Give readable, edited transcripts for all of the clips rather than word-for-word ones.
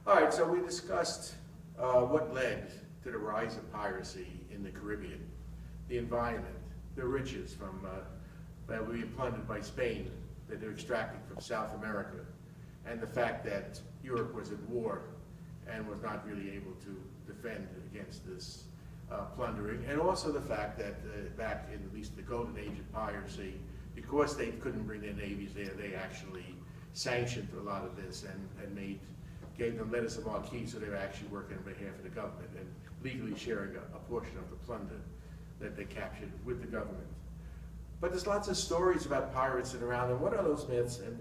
All right, so we discussed what led to the rise of piracy in the Caribbean, the environment, the riches from that were being plundered by Spain that they were extracting from South America, and the fact that Europe was at war and was not really able to defend against this plundering, and also the fact that back in at least the Golden Age of Piracy, because they couldn't bring their navies there, they actually sanctioned a lot of this and gave them letters of marque, so they were actually working on behalf of the government and legally sharing a portion of the plunder that they captured with the government. But there's lots of stories about pirates and around, and what are those myths, and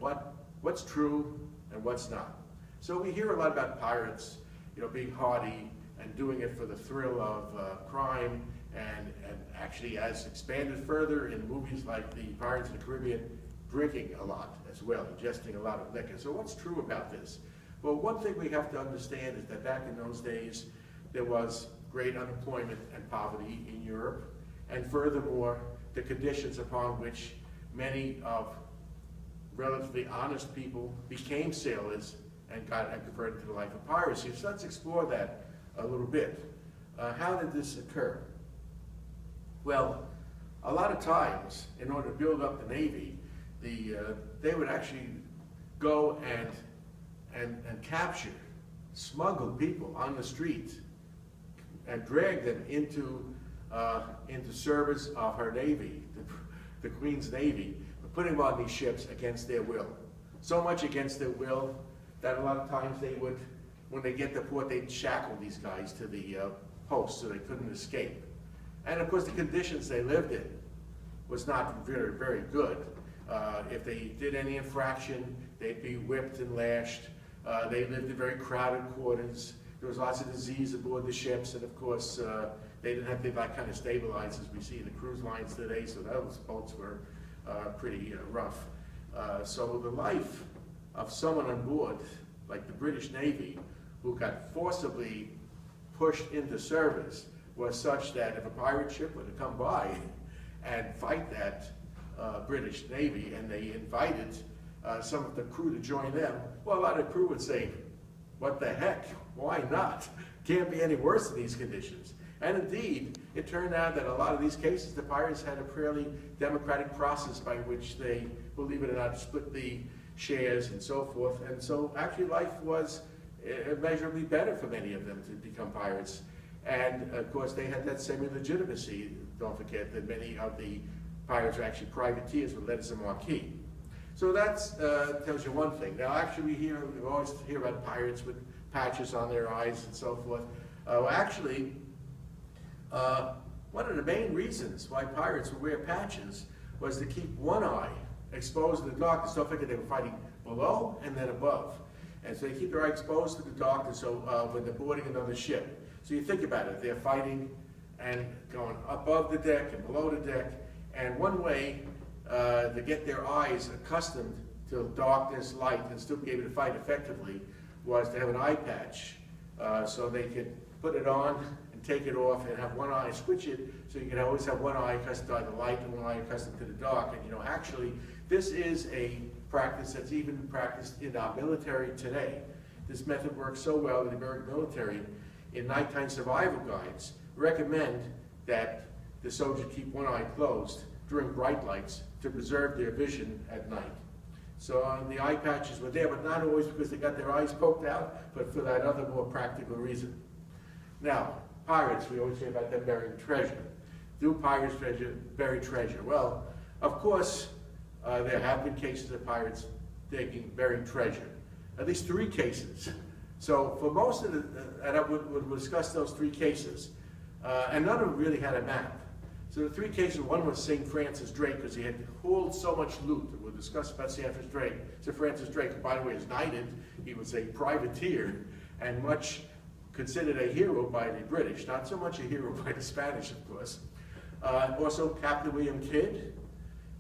what's true and what's not. So we hear a lot about pirates, being hardy and doing it for the thrill of crime, and actually has expanded further in movies like the Pirates of the Caribbean, drinking a lot as well, ingesting a lot of liquor. So what's true about this? Well, one thing we have to understand is that back in those days, there was great unemployment and poverty in Europe, and furthermore, the conditions upon which many of relatively honest people became sailors and converted to the life of piracy. So let's explore that a little bit. How did this occur? Well, a lot of times, in order to build up the Navy, they would actually go and capture, smuggle people on the street and drag them into service of her Navy, the Queen's Navy, putting them on these ships against their will. So much against their will that a lot of times they would, when they get to port, they'd shackle these guys to the post so they couldn't escape. And of course the conditions they lived in was not very, very good. If they did any infraction, they'd be whipped and lashed. They lived in very crowded quarters. There was lots of disease aboard the ships, and of course they didn't have that kind of stabilizers we see in the cruise lines today, so those boats were pretty rough. So the life of someone on board, like the British Navy, who got forcibly pushed into service, was such that if a pirate ship were to come by and fight that British Navy, and they invited some of the crew to join them, well, a lot of the crew would say, what the heck, why not? Can't be any worse in these conditions. And indeed, it turned out that a lot of these cases, the pirates had a fairly democratic process by which they, believe it or not, split the shares and so forth. And so actually life was immeasurably better for many of them to become pirates. And of course, they had that semi-legitimacy. Don't forget that many of the pirates were actually privateers with letters of marque. So that tells you one thing. Now, actually, we always hear about pirates with patches on their eyes and so forth. Actually, one of the main reasons why pirates would wear patches was to keep one eye exposed to the darkness. Don't forget they were fighting below and then above. And so they keep their eye exposed to the darkness when they're boarding another ship. So you think about it, they're fighting and going above the deck and below the deck, and one way to get their eyes accustomed to darkness, light, and still be able to fight effectively was to have an eye patch, so they could put it on and take it off and have one eye, switch it, so you can always have one eye accustomed to the light and one eye accustomed to the dark. And actually, this is a practice that's even practiced in our military today. This method works so well that the American military, in nighttime survival guides, recommend that the soldier keep one eye closed during bright lights to preserve their vision at night. So the eye patches were there, but not always because they got their eyes poked out, but for that other more practical reason. Now, pirates, we always hear about them burying treasure. Do pirates bury treasure? Well, of course, there have been cases of pirates burying treasure. At least 3 cases. So for most of and we'll discuss those 3 cases, and none of them really had a map. So the 3 cases, one was St. Francis Drake, because he had hauled so much loot. We'll discuss about St. Francis Drake, who, by the way, is knighted. He was a privateer and much considered a hero by the British, not so much a hero by the Spanish, of course. Also Captain William Kidd,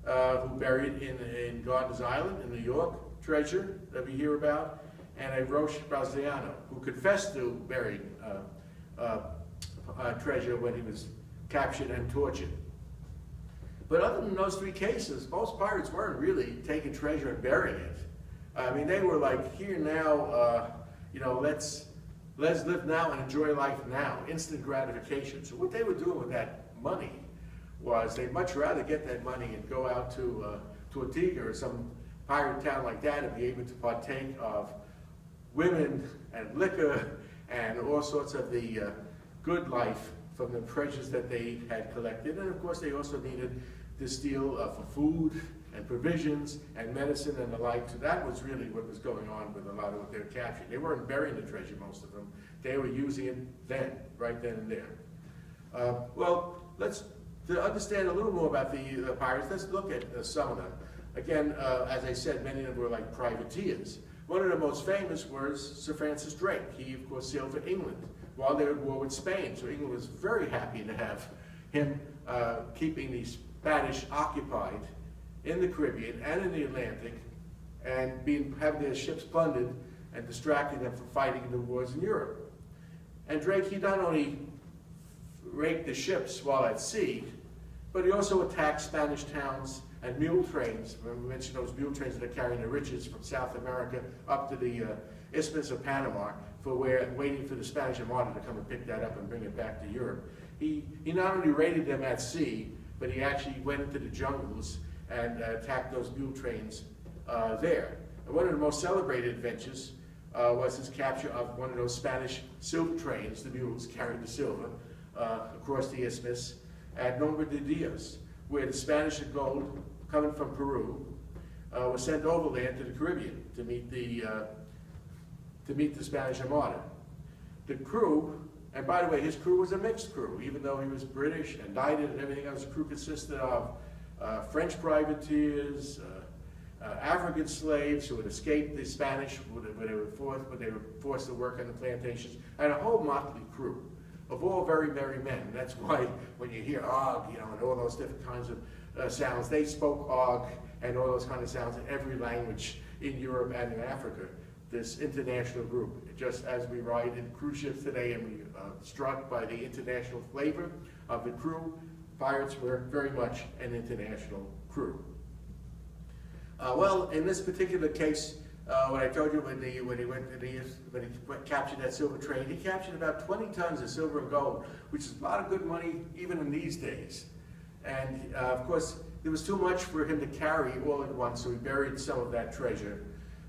who buried in Gardner's Island in New York, treasure that we hear about, and a Roche Brasiliano, who confessed to burying treasure when he was captured and tortured. But other than those 3 cases, most pirates weren't really taking treasure and burying it. I mean, they were like, here now, you know, let's live now and enjoy life now, instant gratification. So what they were doing with that money was they'd much rather get that money and go out to Antigua or some pirate town like that and be able to partake of women and liquor and all sorts of the good life from the treasures that they had collected. And of course they also needed to steal for food and provisions and medicine and the like. So that was really what was going on with a lot of what they were capturing. They weren't burying the treasure, most of them. They were using it then, right then and there. Well, to understand a little more about the pirates, let's look at some of them. Again, as I said, many of them were like privateers. One of the most famous was Sir Francis Drake. He, of course, sailed for England while they were at war with Spain. So England was very happy to have him keeping the Spanish occupied in the Caribbean and in the Atlantic, and having their ships plundered and distracting them from fighting in the wars in Europe. And Drake, he not only raped the ships while at sea, but he also attacked Spanish towns and mule trains. Remember, we mentioned those mule trains that are carrying the riches from South America up to the Isthmus of Panama, waiting for the Spanish Armada to come and pick that up and bring it back to Europe. He not only raided them at sea, but he actually went into the jungles and attacked those mule trains there. And one of the most celebrated adventures was his capture of one of those Spanish silver trains, the mules carrying the silver, across the isthmus at Nombre de Dios, where the Spanish gold coming from Peru was sent overland to the Caribbean to meet the Spanish Armada. The crew, and by the way, his crew was a mixed crew, even though he was British and knighted and everything else. The crew consisted of French privateers, African slaves who had escaped the Spanish when they were forced to work on the plantations, and a whole motley crew of all very merry men. And that's why when you hear Og, you know, and all those different kinds of sounds, they spoke Og and all those kind of sounds in every language in Europe and in Africa. This international group, just as we ride in cruise ships today and we struck by the international flavor of the crew, pirates were very much an international crew. Well, in this particular case, when I told you when he captured that silver train, he captured about 20 tons of silver and gold, which is a lot of good money even in these days. And of course, there was too much for him to carry all at once, so he buried some of that treasure,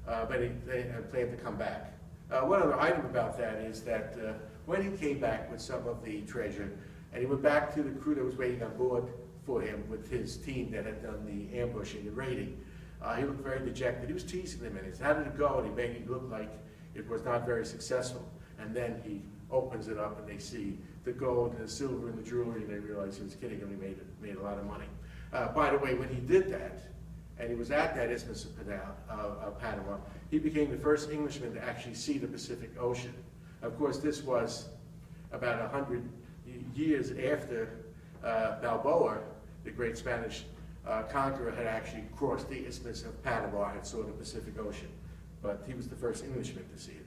but they planned to come back. One other item about that is that when he came back with some of the treasure, and he went back to the crew that was waiting on board for him with his team that had done the ambushing and raiding, he looked very dejected. He was teasing them, and he said, "How did it go?" And he made it look like it was not very successful. And then he opens it up, and they see the gold and the silver and the jewelry, and they realize he was kidding, and he made a lot of money. By the way, when he did that, and he was at that Isthmus of Panama, he became the first Englishman to actually see the Pacific Ocean. Of course, this was about 100 years after Balboa, the great Spanish conqueror, had actually crossed the Isthmus of Panama and saw the Pacific Ocean. But he was the first Englishman to see it.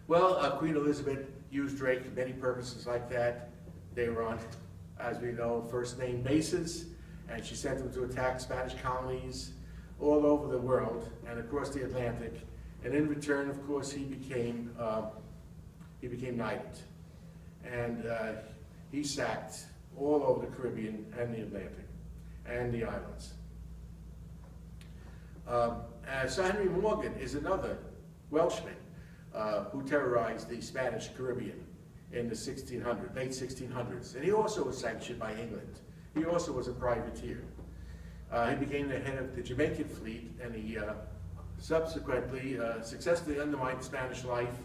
Well, Queen Elizabeth used Drake for many purposes like that. They were on, as we know, first-name bases, and she sent them to attack Spanish colonies all over the world and across the Atlantic. And in return, of course, he became knighted. And he sacked all over the Caribbean and the Atlantic and the islands. Sir Henry Morgan is another Welshman who terrorized the Spanish Caribbean in the late 1600s. And he also was sanctioned by England. He also was a privateer. He became the head of the Jamaican fleet, and he subsequently successfully undermined Spanish life,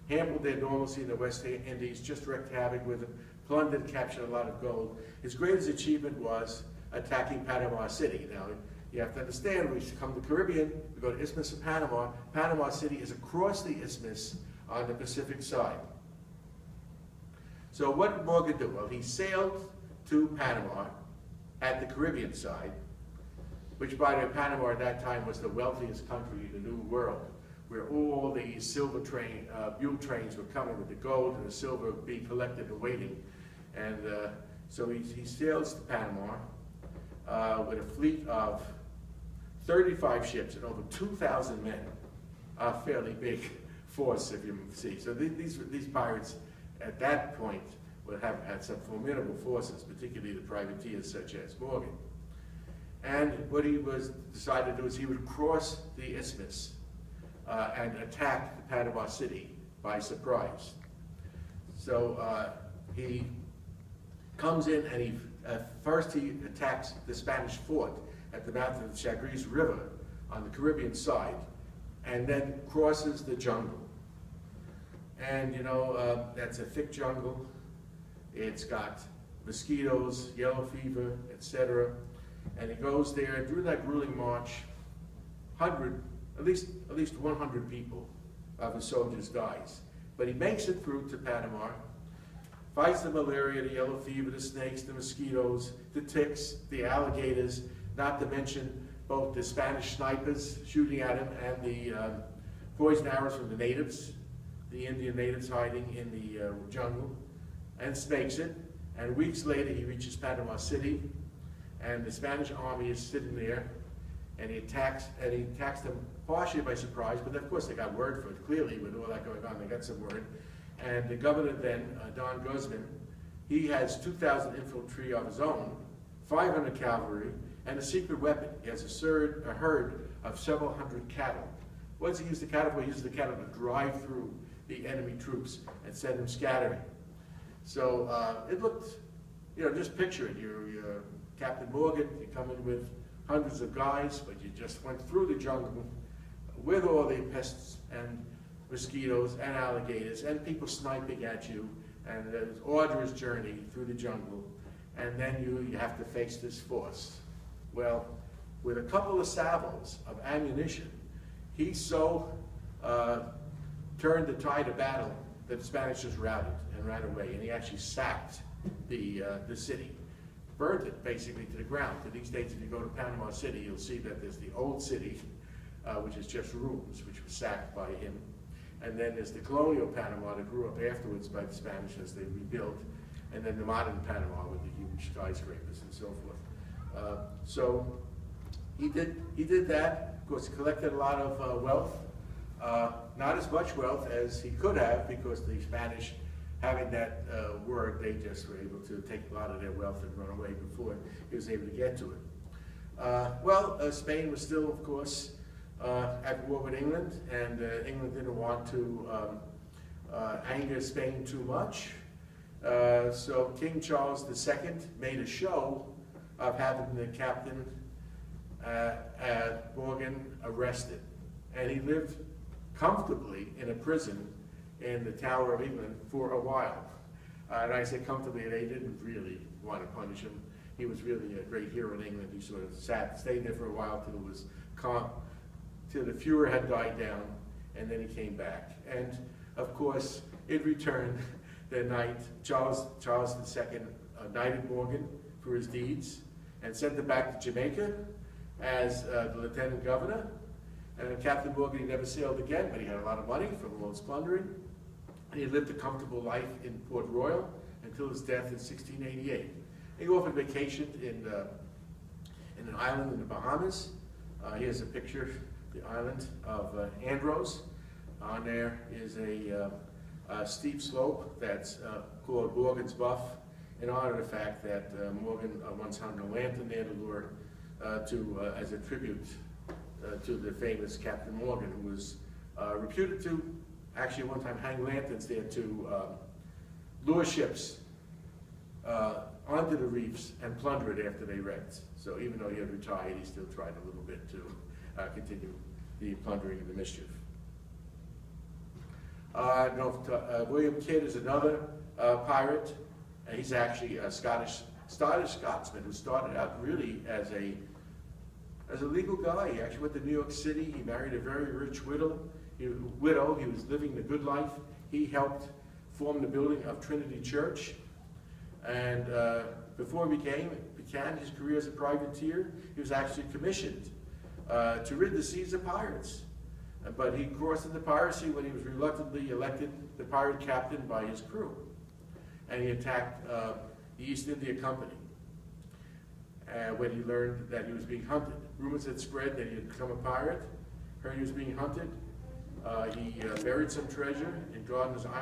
hampered their normalcy in the West Indies, just wreaked havoc with them, plundered, captured a lot of gold. His greatest achievement was attacking Panama City. Now, you have to understand, we come to the Caribbean, we go to Isthmus of Panama. Panama City is across the isthmus on the Pacific side. So what did Morgan do? Well, he sailed to Panama at the Caribbean side, which by the way, Panama at that time was the wealthiest country in the New World, where all the silver mule trains were coming with the gold and the silver being collected and waiting. And so he sails to Panama with a fleet of 35 ships and over 2,000 men, a fairly big force, if you see. So these pirates at that point would have had some formidable forces, particularly the privateers such as Morgan. And what he decided to do is he would cross the isthmus and attack Panama City by surprise. So he comes in and first he attacks the Spanish fort at the mouth of the Chagres River on the Caribbean side, and then crosses the jungle. And that's a thick jungle. It's got mosquitoes, yellow fever, etc. And he goes there, and during that grueling march, at least 100 people of his soldiers dies. But he makes it through to Panama, fights the malaria, the yellow fever, the snakes, the mosquitoes, the ticks, the alligators, not to mention both the Spanish snipers shooting at him and the poison arrows from the natives, the Indian natives hiding in the jungle, and makes it. And weeks later he reaches Panama City, and the Spanish army is sitting there, and he attacks them partially by surprise, but of course they got word for it, clearly with all that going on, they got some word. And the governor then, Don Guzman, he has 2,000 infantry of his own, 500 cavalry, and a secret weapon. He has a herd of several hundred cattle. What does he use the cattle for? He uses the cattle to drive through the enemy troops and send them scattering. So it looked, just picture it. You're Captain Morgan, you come in with hundreds of guys, but you just went through the jungle with all the pests and mosquitoes and alligators and people sniping at you, and an arduous journey through the jungle, and then you have to face this force. Well, with a couple of salvos of ammunition, he so turned the tide of battle that the Spanish just routed and ran away, and he actually sacked the city, burnt it basically to the ground. To these days, if you go to Panama City, you'll see that there's the old city, which is just ruins, which was sacked by him. And then there's the colonial Panama that grew up afterwards by the Spanish as they rebuilt, and then the modern Panama with the huge skyscrapers and so forth. So he did that. Of course, he collected a lot of wealth, not as much wealth as he could have, because the Spanish, having that word, they just were able to take a lot of their wealth and run away before he was able to get to it. Spain was still, of course, at war with England, and England didn't want to anger Spain too much. So King Charles II made a show of having the Captain Morgan arrested. And he lived comfortably in a prison in the Tower of England for a while. And I say comfortably, they didn't really want to punish him. He was really a great hero in England. He sort of stayed there for a while till it was calm, till the furor had died down, and then he came back. And of course, it returned the night Charles II knighted Morgan for his deeds and sent him back to Jamaica as the lieutenant governor. And Captain Morgan, he never sailed again, but he had a lot of money from all his plundering. And he lived a comfortable life in Port Royal until his death in 1688. He often vacationed in an island in the Bahamas. Here's a picture, the island of Andros. On there is a steep slope that's called Morgan's Buff, in honor of the fact that Morgan once hung a lantern there to lure as a tribute to the famous Captain Morgan, who was reputed to actually one time hang lanterns there to lure ships onto the reefs and plunder it after they wrecked. So even though he had retired, he still tried a little bit to continue the plundering and the mischief. William Kidd is another pirate, and he's actually a Scotsman who started out really as a legal guy. He actually went to New York City. He married a very rich widow. He was living the good life. He helped form the building of Trinity Church. And before he began his career as a privateer, he was actually commissioned to rid the seas of pirates. But he crossed into piracy when he was reluctantly elected the pirate captain by his crew. And he attacked the East India Company when he learned that he was being hunted. Rumors had spread that he had become a pirate, heard he was being hunted. He buried some treasure in Gardner's Island.